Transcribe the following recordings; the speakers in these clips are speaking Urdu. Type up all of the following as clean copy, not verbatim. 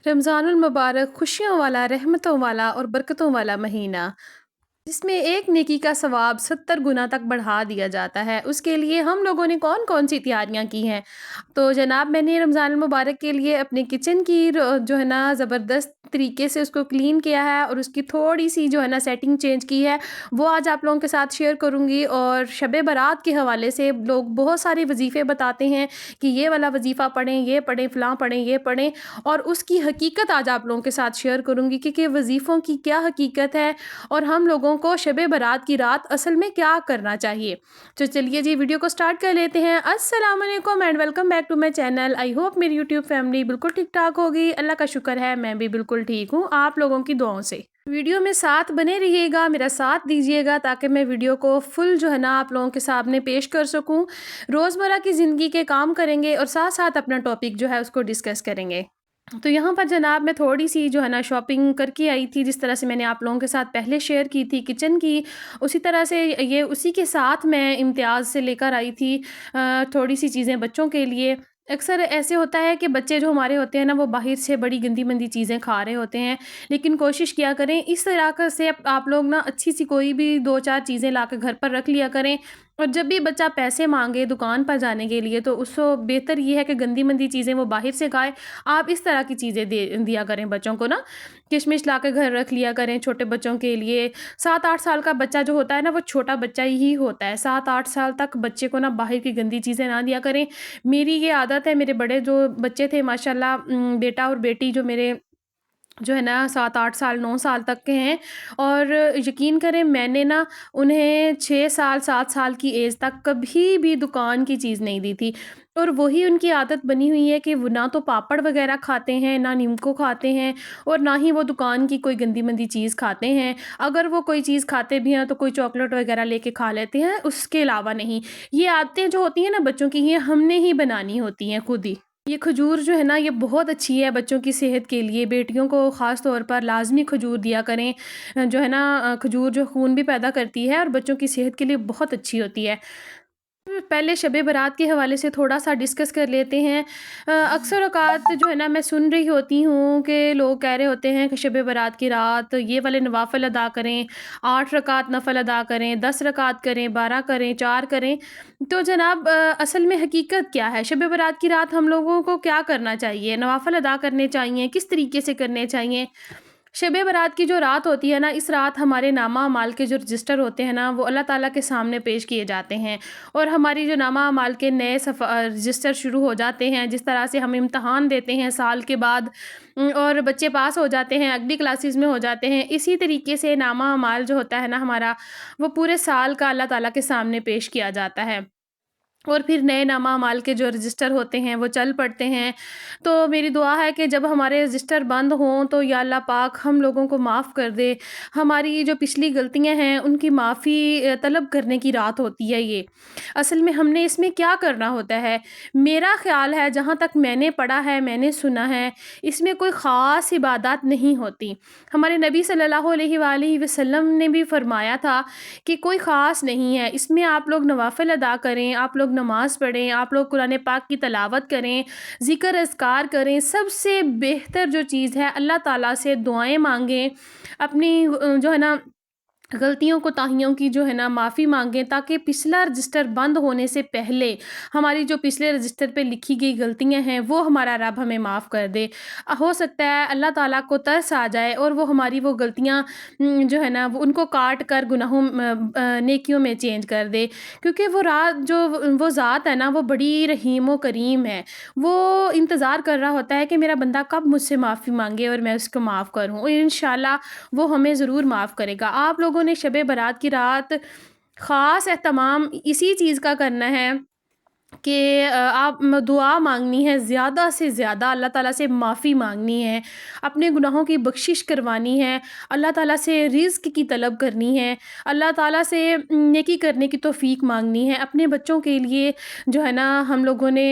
رمضان المبارک خوشیوں والا، رحمتوں والا اور برکتوں والا مہینہ، جس میں ایک نیکی کا ثواب 70 گنا تک بڑھا دیا جاتا ہے۔ اس کے لیے ہم لوگوں نے کون کون سی تیاریاں کی ہیں؟ تو جناب میں نے رمضان المبارک کے لیے اپنے کچن کی جو ہے نا زبردست طریقے سے اس کو کلین کیا ہے اور اس کی تھوڑی سی جو ہے نا سیٹنگ چینج کی ہے، وہ آج آپ لوگوں کے ساتھ شیئر کروں گی۔ اور شب برات کے حوالے سے لوگ بہت سارے وظیفے بتاتے ہیں کہ یہ والا وظیفہ پڑھیں، یہ پڑھیں، فلاں پڑھیں، یہ پڑھیں، اور اس کی حقیقت آج آپ لوگوں کے ساتھ شیئر کروں گی کہ وظیفوں کی کیا حقیقت ہے اور ہم لوگوں کو شب برات کی رات اصل میں کیا کرنا چاہیے۔ تو چلیے جی ویڈیو کو سٹارٹ کر لیتے ہیں۔ السلام علیکم and welcome back to my channel. I hope میری یوٹیوب فیملی بالکل ٹھیک ٹھاک ہوگی، اللہ کا شکر ہے میں بھی بالکل ٹھیک ہوں آپ لوگوں کی دعاؤں سے۔ ویڈیو میں ساتھ بنے رہیے گا، میرا ساتھ دیجیے گا تاکہ میں ویڈیو کو فل جو ہے نا آپ لوگوں کے سامنے پیش کر سکوں۔ روزمرہ کی زندگی کے کام کریں گے اور ساتھ ساتھ اپنا ٹاپک جو ہے اس کو ڈسکس کریں گے۔ تو یہاں پر جناب میں تھوڑی سی جو ہے نا شاپنگ کر کے آئی تھی، جس طرح سے میں نے آپ لوگوں کے ساتھ پہلے شیئر کی تھی کچن کی، اسی طرح سے یہ اسی کے ساتھ میں امتیاز سے لے کر آئی تھی تھوڑی سی چیزیں بچوں کے لیے۔ اکثر ایسے ہوتا ہے کہ بچے جو ہمارے ہوتے ہیں نا وہ باہر سے بڑی گندی مندی چیزیں کھا رہے ہوتے ہیں، لیکن کوشش کیا کریں اس طرح سے آپ لوگ نا اچھی سی کوئی بھی 2-4 چیزیں لا کے گھر پر رکھ لیا کریں، اور جب بھی بچہ پیسے مانگے دکان پر جانے کے لیے تو اس کو بہتر یہ ہے کہ گندی مندی چیزیں وہ باہر سے کھائے، آپ اس طرح کی چیزیں دیا کریں بچوں کو نا۔ کشمش لا کے گھر رکھ لیا کریں چھوٹے بچوں کے لیے۔ 7-8 سال کا بچہ جو ہوتا ہے نا وہ چھوٹا بچہ ہی ہوتا ہے، 7-8 سال تک بچے کو نا باہر کی گندی چیزیں نہ دیا کریں۔ میری یہ عادت ہے، میرے بڑے جو بچے تھے ماشاءاللہ بیٹا اور بیٹی جو میرے جو ہے نا 7-8 سال 9 سال تک کے ہیں، اور یقین کریں میں نے نا انہیں 6 سال 7 سال کی ایج تک کبھی بھی دکان کی چیز نہیں دی تھی، اور وہی ان کی عادت بنی ہوئی ہے کہ وہ نہ تو پاپڑ وغیرہ کھاتے ہیں، نہ نیمکو کھاتے ہیں، اور نہ ہی وہ دکان کی کوئی گندی مندی چیز کھاتے ہیں۔ اگر وہ کوئی چیز کھاتے بھی ہیں تو کوئی چاکلیٹ وغیرہ لے کے کھا لیتے ہیں، اس کے علاوہ نہیں۔ یہ عادتیں جو ہوتی ہیں نا بچوں کی، یہ ہم نے ہی بنانی ہوتی ہیں خود ہی۔ یہ کھجور جو ہے نا یہ بہت اچھی ہے بچوں کی صحت کے لیے، بیٹیوں کو خاص طور پر لازمی کھجور دیا کریں، جو ہے نا کھجور جو خون بھی پیدا کرتی ہے اور بچوں کی صحت کے لیے بہت اچھی ہوتی ہے۔ پہلے شب برات کے حوالے سے تھوڑا سا ڈسکس کر لیتے ہیں۔ اکثر اوقات جو ہے نا میں سن رہی ہوتی ہوں کہ لوگ کہہ رہے ہوتے ہیں کہ شب برات کی رات یہ والے نوافل ادا کریں، 8 رکعت نفل ادا کریں، 10 رکعت کریں، 12 کریں، 4 کریں۔ تو جناب اصل میں حقیقت کیا ہے؟ شب برات کی رات ہم لوگوں کو کیا کرنا چاہیے؟ نوافل ادا کرنے چاہیے، کس طریقے سے کرنے چاہیے؟ شب برات کی جو رات ہوتی ہے نا، اس رات ہمارے نامہ اعمال کے جو رجسٹر ہوتے ہیں نا وہ اللہ تعالیٰ کے سامنے پیش کیے جاتے ہیں، اور ہماری جو نامہ اعمال کے نئے رجسٹر شروع ہو جاتے ہیں، جس طرح سے ہم امتحان دیتے ہیں سال کے بعد اور بچے پاس ہو جاتے ہیں، اگلی کلاسز میں ہو جاتے ہیں، اسی طریقے سے نامہ اعمال جو ہوتا ہے نا ہمارا، وہ پورے سال کا اللہ تعالیٰ کے سامنے پیش کیا جاتا ہے، اور پھر نئے نامہ اعمال کے جو رجسٹر ہوتے ہیں وہ چل پڑتے ہیں۔ تو میری دعا ہے کہ جب ہمارے رجسٹر بند ہوں تو یا اللہ پاک ہم لوگوں کو معاف کر دے، ہماری جو پچھلی غلطیاں ہیں ان کی معافی طلب کرنے کی رات ہوتی ہے یہ۔ اصل میں ہم نے اس میں کیا کرنا ہوتا ہے؟ میرا خیال ہے جہاں تک میں نے پڑھا ہے، میں نے سنا ہے، اس میں کوئی خاص عبادات نہیں ہوتی۔ ہمارے نبی صلی اللہ علیہ وآلہ وسلم نے بھی فرمایا تھا کہ کوئی خاص نہیں ہے، اس میں آپ لوگ نوافل ادا کریں، آپ لوگ نماز پڑھیں، آپ لوگ قرآن پاک کی تلاوت کریں، ذکر اذکار کریں، سب سے بہتر جو چیز ہے اللہ تعالیٰ سے دعائیں مانگیں، اپنی جو ہے نا غلطیوں کوتاہیوں کی جو ہے نا معافی مانگیں، تاکہ پچھلا رجسٹر بند ہونے سے پہلے ہماری جو پچھلے رجسٹر پہ لکھی گئی غلطیاں ہیں وہ ہمارا رب ہمیں معاف کر دے۔ ہو سکتا ہے اللہ تعالیٰ کو ترس آ جائے اور وہ ہماری وہ غلطیاں جو ہے نا وہ ان کو کاٹ کر گناہوں نیکیوں میں چینج کر دے، کیونکہ وہ رات جو وہ ذات ہے نا وہ بڑی رحیم و کریم ہے، وہ انتظار کر رہا ہوتا ہے کہ میرا بندہ کب مجھ سے معافی مانگے اور میں اس کو معاف کروں، اور انشاءاللہ وہ ہمیں ضرور معاف کرے گا۔ آپ لوگوں نے شب برات کی رات خاص اہتمام اسی چیز کا کرنا ہے کہ آپ دعا مانگنی ہے، زیادہ سے زیادہ اللہ تعالیٰ سے معافی مانگنی ہے، اپنے گناہوں کی بخشش کروانی ہے، اللہ تعالیٰ سے رزق کی طلب کرنی ہے، اللہ تعالیٰ سے نیکی کرنے کی توفیق مانگنی ہے، اپنے بچوں کے لیے جو ہے نا ہم لوگوں نے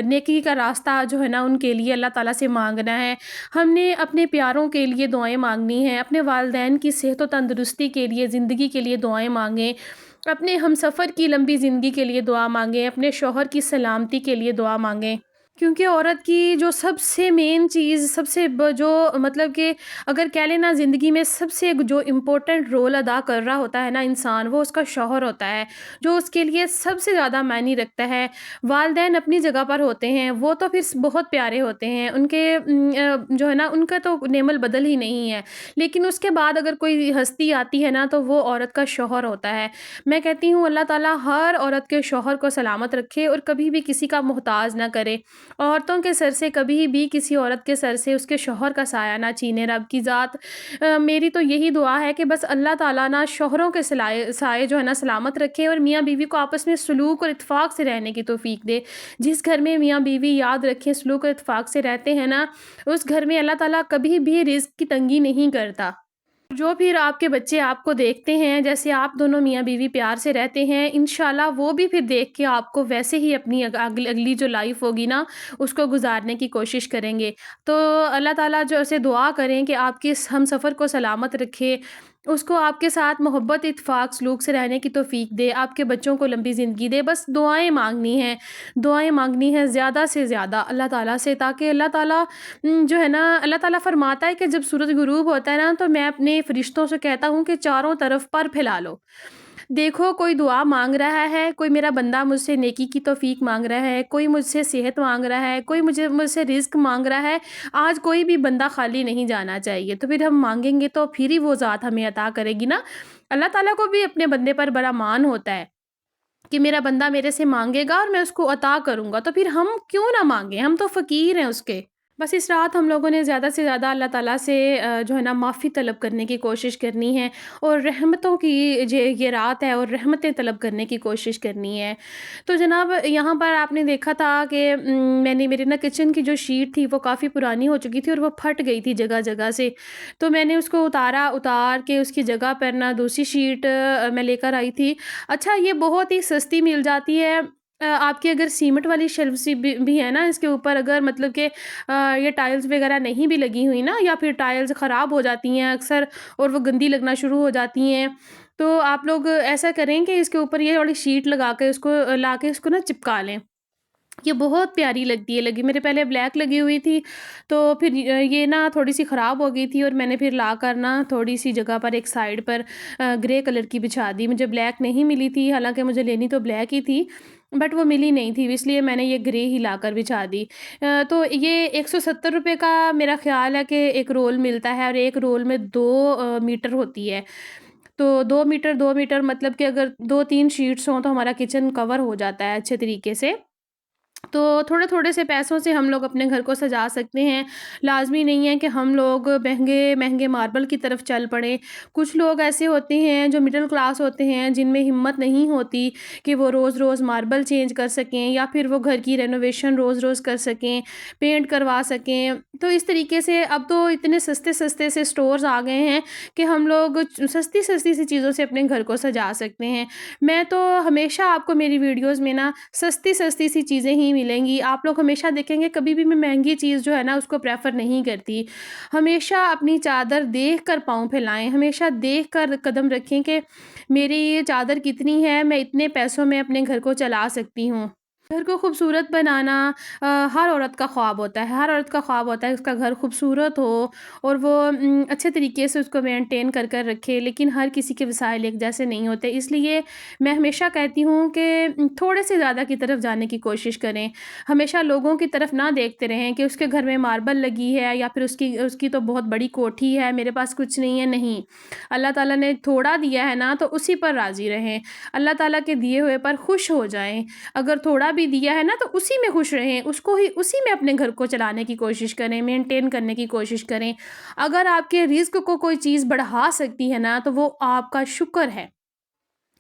نیکی کا راستہ جو ہے نا ان کے لیے اللہ تعالیٰ سے مانگنا ہے، ہم نے اپنے پیاروں کے لیے دعائیں مانگنی ہیں، اپنے والدین کی صحت و تندرستی کے لیے، زندگی کے لیے دعائیں مانگیں، اپنے ہم سفر کی لمبی زندگی کے لیے دعا مانگیں، اپنے شوہر کی سلامتی کے لیے دعا مانگیں، کیونکہ عورت کی جو سب سے مین چیز، سب سے جو مطلب کہ اگر کہہ لیں نا، زندگی میں سب سے جو امپورٹنٹ رول ادا کر رہا ہوتا ہے نا انسان، وہ اس کا شوہر ہوتا ہے، جو اس کے لیے سب سے زیادہ معنی رکھتا ہے۔ والدین اپنی جگہ پر ہوتے ہیں، وہ تو پھر بہت پیارے ہوتے ہیں، ان کے جو ہے نا ان کا تو نعم البدل ہی نہیں ہے، لیکن اس کے بعد اگر کوئی ہستی آتی ہے نا تو وہ عورت کا شوہر ہوتا ہے۔ میں کہتی ہوں اللہ تعالیٰ ہر عورت کے شوہر کو سلامت رکھے اور کبھی بھی کسی کا محتاج نہ کرے۔ عورتوں کے سر سے کبھی بھی کسی عورت کے سر سے اس کے شوہر کا سایہ نہ چھینے رب کی ذات۔ میری تو یہی دعا ہے کہ بس اللہ تعالیٰ نا شوہروں کے سائے جو ہے نا سلامت رکھے، اور میاں بیوی کو آپس میں سلوک اور اتفاق سے رہنے کی توفیق دے۔ جس گھر میں میاں بیوی یاد رکھیں سلوک اور اتفاق سے رہتے ہیں نا، اس گھر میں اللہ تعالیٰ کبھی بھی رزق کی تنگی نہیں کرتا۔ جو پھر آپ کے بچے آپ کو دیکھتے ہیں، جیسے آپ دونوں میاں بیوی پیار سے رہتے ہیں، انشاءاللہ وہ بھی پھر دیکھ کے آپ کو ویسے ہی اپنی اگلی جو لائف ہوگی نا اس کو گزارنے کی کوشش کریں گے۔ تو اللہ تعالیٰ جو اسے دعا کریں کہ آپ کے اس ہم سفر کو سلامت رکھے، اس کو آپ کے ساتھ محبت اتفاق سلوک سے رہنے کی توفیق دے، آپ کے بچوں کو لمبی زندگی دے۔ بس دعائیں مانگنی ہیں، دعائیں مانگنی ہیں زیادہ سے زیادہ اللہ تعالیٰ سے، تاکہ اللہ تعالیٰ جو ہے نا، اللہ تعالیٰ فرماتا ہے کہ جب سورج غروب ہوتا ہے نا تو میں اپنے فرشتوں سے کہتا ہوں کہ چاروں طرف پر پھیلا لو۔ دیکھو کوئی دعا مانگ رہا ہے، کوئی میرا بندہ مجھ سے نیکی کی توفیق مانگ رہا ہے، کوئی مجھ سے صحت مانگ رہا ہے، کوئی مجھ سے رزق مانگ رہا ہے۔ آج کوئی بھی بندہ خالی نہیں جانا چاہیے، تو پھر ہم مانگیں گے تو پھر ہی وہ ذات ہمیں عطا کرے گی نا۔ اللہ تعالیٰ کو بھی اپنے بندے پر بڑا مان ہوتا ہے کہ میرا بندہ میرے سے مانگے گا اور میں اس کو عطا کروں گا، تو پھر ہم کیوں نہ مانگیں، ہم تو فقیر ہیں اس کے۔ بس اس رات ہم لوگوں نے زیادہ سے زیادہ اللہ تعالیٰ سے جو ہے نا معافی طلب کرنے کی کوشش کرنی ہے، اور رحمتوں کی یہ رات ہے اور رحمتیں طلب کرنے کی کوشش کرنی ہے۔ تو جناب یہاں پر آپ نے دیکھا تھا کہ میں نے میرے نا کچن کی جو شیٹ تھی وہ کافی پرانی ہو چکی تھی اور وہ پھٹ گئی تھی جگہ جگہ سے، تو میں نے اس کو اتار کے اس کی جگہ پر نا دوسری شیٹ میں لے کر آئی تھی۔ اچھا یہ بہت ہی سستی مل جاتی ہے، آپ کی اگر سیمنٹ والی شیلفس بھی ہے نا اس کے اوپر، اگر مطلب کہ یہ ٹائلز وغیرہ نہیں بھی لگی ہوئی نا، یا پھر ٹائلز خراب ہو جاتی ہیں اکثر اور وہ گندی لگنا شروع ہو جاتی ہیں، تو آپ لوگ ایسا کریں کہ اس کے اوپر یہ والی شیٹ لگا کے اس کو لا کے اس کو نا چپکا لیں۔ یہ بہت پیاری لگتی ہے، میرے پہلے بلیک لگی ہوئی تھی، تو پھر یہ نا تھوڑی سی خراب ہو گئی تھی، اور میں نے پھر لا کر نا تھوڑی سی جگہ پر ایک سائڈ پر گرے کلر کی بچھا دی۔ مجھے بلیک نہیں ملی تھی، حالانکہ مجھے لینی تو بلیک ہی تھی، بٹ وہ ملی نہیں تھی، اس لیے میں نے یہ گرے ہی لا کر بچھا دی۔ تو یہ 170 روپے کا میرا خیال ہے کہ ایک رول ملتا ہے، اور ایک رول میں 2 میٹر ہوتی ہے، تو 2 میٹر مطلب کہ اگر 2-3 شیٹس ہوں تو ہمارا کچن کور ہو جاتا ہے اچھے طریقے سے۔ تو تھوڑے تھوڑے سے پیسوں سے ہم لوگ اپنے گھر کو سجا سکتے ہیں، لازمی نہیں ہے کہ ہم لوگ مہنگے مہنگے ماربل کی طرف چل پڑیں۔ کچھ لوگ ایسے ہوتے ہیں جو مڈل کلاس ہوتے ہیں، جن میں ہمت نہیں ہوتی کہ وہ روز روز ماربل چینج کر سکیں، یا پھر وہ گھر کی رینوویشن روز روز کر سکیں، پینٹ کروا سکیں۔ تو اس طریقے سے اب تو اتنے سستے سستے سے سٹورز آ گئے ہیں کہ ہم لوگ سستی سستی سی چیزوں سے اپنے گھر کو سجا سکتے ہیں۔ میں تو ہمیشہ آپ کو میری ویڈیوز میں نا سستی سستی سی چیزیں ہی ملیں گی، آپ لوگ ہمیشہ دیکھیں گے کبھی بھی میں مہنگی چیز جو ہے نا اس کو پریفر نہیں کرتی۔ ہمیشہ اپنی چادر دیکھ کر پاؤں پھیلائیں، ہمیشہ دیکھ کر قدم رکھیں کہ میری یہ چادر کتنی ہے، میں اتنے پیسوں میں اپنے گھر کو چلا سکتی ہوں۔ گھر کو خوبصورت بنانا ہر عورت کا خواب ہوتا ہے، ہر عورت کا خواب ہوتا ہے اس کا گھر خوبصورت ہو، اور وہ اچھے طریقے سے اس کو مینٹین کر کر رکھے، لیکن ہر کسی کے وسائل ایک جیسے نہیں ہوتے، اس لیے میں ہمیشہ کہتی ہوں کہ تھوڑے سے زیادہ کی طرف جانے کی کوشش کریں۔ ہمیشہ لوگوں کی طرف نہ دیکھتے رہیں کہ اس کے گھر میں ماربل لگی ہے، یا پھر اس کی تو بہت بڑی کوٹھی ہے، میرے پاس کچھ نہیں ہے۔ نہیں، اللہ تعالیٰ نے تھوڑا دیا ہے نا تو اسی پر راضی رہیں، اللہ تعالیٰ کے دیے ہوئے پر خوش ہو جائیں۔ اگر تھوڑا بھی دیا ہے نا تو اسی میں خوش رہیں، اس کو ہی اسی میں اپنے گھر کو چلانے کی کوشش کریں، مینٹین کرنے کی کوشش کریں۔ اگر آپ کے رزق کو کوئی چیز بڑھا سکتی ہے نا تو وہ آپ کا شکر ہے۔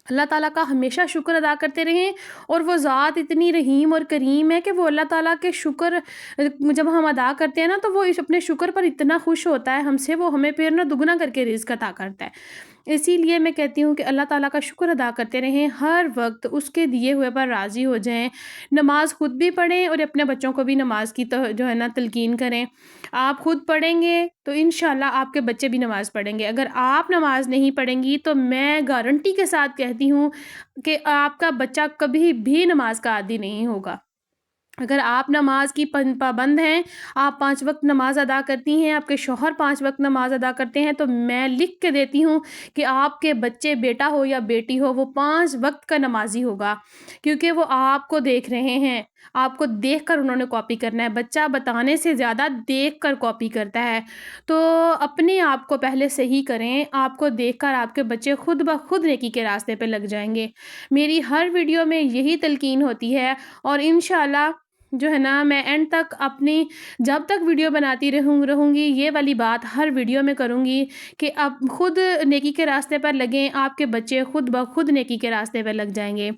اللہ تعالیٰ کا ہمیشہ شکر ادا کرتے رہیں، اور وہ ذات اتنی رحیم اور کریم ہے کہ وہ اللہ تعالیٰ کے شکر جب ہم ادا کرتے ہیں نا تو وہ اپنے شکر پر اتنا خوش ہوتا ہے ہم سے، وہ ہمیں پھر نہ دگنا کر کے رزق عطا کرتا ہے۔ اسی لیے میں کہتی ہوں کہ اللہ تعالیٰ کا شکر ادا کرتے رہیں، ہر وقت اس کے دیے ہوئے پر راضی ہو جائیں، نماز خود بھی پڑھیں اور اپنے بچوں کو بھی نماز کی جو ہے نا تلقین کریں۔ آپ خود پڑھیں گے تو انشاءاللہ آپ کے بچے بھی نماز پڑھیں گے، اگر آپ نماز نہیں پڑھیں گی تو میں گارنٹی کے ساتھ کہتی ہوں کہ آپ کا بچہ کبھی بھی نماز کا عادی نہیں ہوگا۔ اگر آپ نماز کی پابند ہیں، آپ 5 وقت نماز ادا کرتی ہیں، آپ کے شوہر 5 وقت نماز ادا کرتے ہیں، تو میں لکھ کے دیتی ہوں کہ آپ کے بچے، بیٹا ہو یا بیٹی ہو، وہ 5 وقت کا نمازی ہوگا، کیونکہ وہ آپ کو دیکھ رہے ہیں، آپ کو دیکھ کر انہوں نے کاپی کرنا ہے۔ بچہ بتانے سے زیادہ دیکھ کر کاپی کرتا ہے، تو اپنے آپ کو پہلے صحیح کریں، آپ کو دیکھ کر آپ کے بچے خود بخود نیکی کے راستے پہ لگ جائیں گے۔ میری ہر ویڈیو میں یہی تلقین ہوتی ہے، اور انشاءاللہ جو ہے نا میں اینڈ تک اپنی، جب تک ویڈیو بناتی رہوں گی، یہ والی بات ہر ویڈیو میں کروں گی کہ آپ خود نیکی کے راستے پر لگیں، آپ کے بچے خود بخود نیکی کے راستے پر لگ جائیں گے۔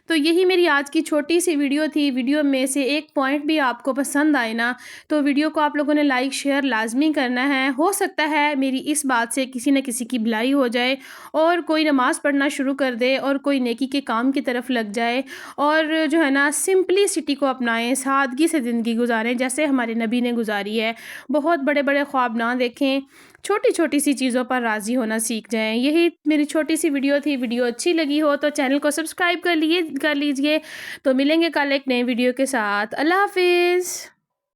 تو یہی میری آج کی چھوٹی سی ویڈیو تھی۔ ویڈیو میں سے ایک پوائنٹ بھی آپ کو پسند آئے نا، تو ویڈیو کو آپ لوگوں نے لائک شیئر لازمی کرنا ہے۔ ہو سکتا ہے میری اس بات سے کسی نہ کسی کی بھلائی ہو جائے، اور کوئی نماز پڑھنا شروع کر دے، اور کوئی نیکی کے کام کی طرف لگ جائے، اور جو ہے نا سمپلسٹی کو اپنائیں، سادگی سے زندگی گزاریں جیسے ہمارے نبی نے گزاری ہے۔ بہت بڑے بڑے خواب نہ دیکھیں، چھوٹی چھوٹی سی چیزوں پر راضی ہونا سیکھ جائیں۔ یہی میری چھوٹی سی ویڈیو تھی۔ ویڈیو اچھی لگی ہو تو چینل کو سبسکرائب کر لیجئے۔ تو ملیں گے کل ایک نئے ویڈیو کے ساتھ۔ اللہ حافظ۔